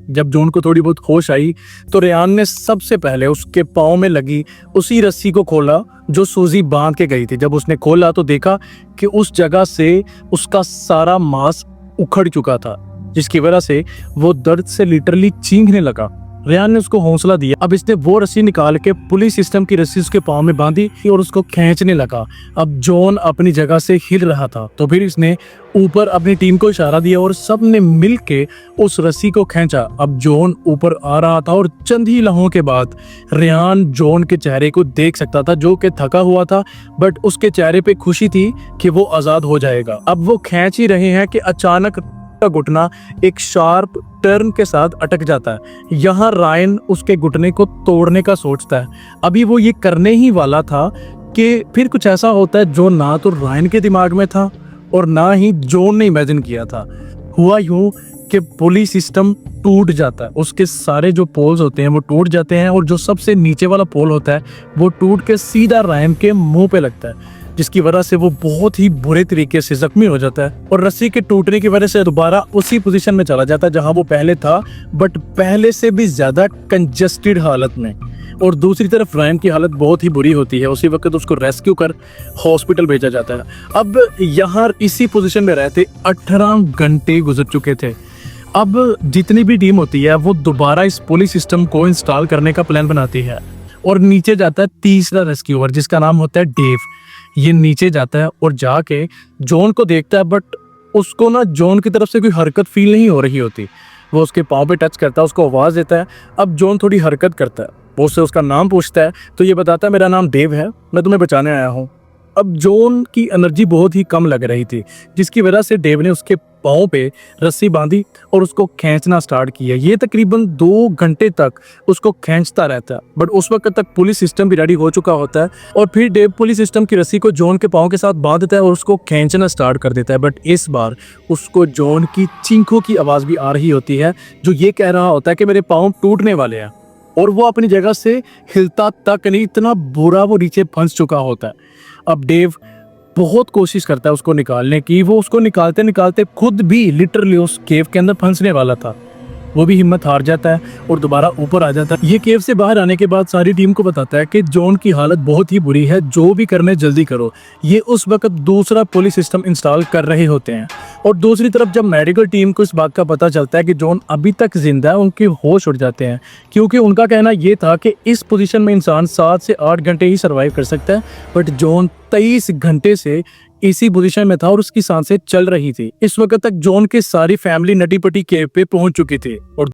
जब जॉन को थोड़ी बहुत होश आई तो रेयान ने सबसे पहले उसके पाँव में लगी उसी रस्सी को खोला जो सूजी बांध के गई थी। जब उसने खोला तो देखा कि उस जगह से उसका सारा मांस उखड़ चुका था, जिसकी वजह से वो दर्द से लिटरली चीखने लगा। रेयान ने उसको हौसला दिया। अब इसने वो रस्सी निकाल के पुलिस सिस्टम की रस्सी उसके पाँव में बांधी और उसको खींचने लगा। अब जॉन अपनी जगह से हिल रहा था, तो फिर इसने ऊपर अपनी टीम को इशारा दिया और सब ने मिल के उस रस्सी को खींचा। अब जॉन ऊपर आ रहा था और चंद ही लम्हों के बाद रेयान जॉन के चेहरे को देख सकता था, जो कि थका हुआ था, बट उसके चेहरे पे खुशी थी कि वो आजाद हो जाएगा। अब वो खींच ही रहे हैं कि अचानक का घुटना एक शार्प टर्न के साथ अटक जाता है। यहाँ रायन उसके घुटने को तोड़ने का सोचता है। अभी वो ये करने ही वाला था कि फिर कुछ ऐसा होता है जो ना तो रायन के दिमाग में था और ना ही जॉन ने इमेजिन किया था। हुआ यूं कि पुली सिस्टम टूट जाता है, उसके सारे जो पोल्स होते हैं वो टूट जाते हैं और जो सबसे नीचे वाला पोल होता है वो टूट के सीधा रायन के मुंह पे लगता है, जिसकी वजह से वो बहुत ही बुरे तरीके से जख्मी हो जाता है और रस्सी के टूटने की वजह से दोबारा उसी पोजीशन में चला जाता है जहां वो पहले था, बट पहले से भी ज्यादा कंजस्टेड हालत में। और दूसरी तरफ रायन की हालत बहुत ही बुरी होती है। उसी वक्त उसको रेस्क्यू कर हॉस्पिटल भेजा जाता है। अब यहाँ इसी पोजीशन में रहते 18 घंटे गुजर चुके थे। अब जितनी भी टीम होती है वो दोबारा इस पुलिस सिस्टम को इंस्टॉल करने का प्लान बनाती है और नीचे जाता है तीसरा रेस्क्यूअर जिसका नाम होता है डेव। ये नीचे जाता है और जाके जॉन को देखता है, बट उसको ना जॉन की तरफ से कोई हरकत फील नहीं हो रही होती। वो उसके पाँव पे टच करता है, उसको आवाज़ देता है। अब जॉन थोड़ी हरकत करता है, वो उससे उसका नाम पूछता है तो ये बताता है मेरा नाम देव है, मैं तुम्हें बचाने आया हूँ। अब जॉन की एनर्जी बहुत ही कम लग रही थी, जिसकी वजह से डेव ने उसके पाँव पे रस्सी बांधी और उसको खींचना स्टार्ट किया। ये तकरीबन 2 घंटे तक उसको खींचता रहता है, बट उस वक्त तक पुलिस सिस्टम भी रेडी हो चुका होता है और फिर डेव पुलिस सिस्टम की रस्सी को जॉन के पाँव के साथ बांध देता है और उसको खींचना स्टार्ट कर देता है। बट इस बार उसको जॉन की चीखों की आवाज़ भी आ रही होती है जो ये कह रहा होता है कि मेरे पाँव टूटने वाले हैं, और वो अपनी जगह से हिलता तक नहीं, इतना बुरा वो नीचे फंस चुका होता है। अब डेव बहुत कोशिश करता है उसको निकालने की। वो उसको निकालते निकालते खुद भी लिटरली उस केव के अंदर फंसने वाला था। वो भी हिम्मत हार जाता है और दोबारा ऊपर आ जाता है। ये केव से बाहर आने के बाद सारी टीम को बताता है कि जॉन की हालत बहुत ही बुरी है, जो भी करने जल्दी करो। ये उस वक्त दूसरा पुलिस सिस्टम इंस्टॉल कर रहे होते हैं और दूसरी तरफ जब मेडिकल टीम को इस बात का पता चलता है कि जॉन अभी तक जिंदा है, उनके होश उड़ जाते हैं, क्योंकि उनका कहना ये था कि इस पोजीशन में इंसान 7 से 8 घंटे ही सर्वाइव कर सकता है, बट जॉन 23 घंटे से इसी पोजीशन में था और उसकी सांसें चल रही थी। इस वक्त तक जॉन की सारी फैमिली नटी पटी केव पे पहुंच चुकी थी और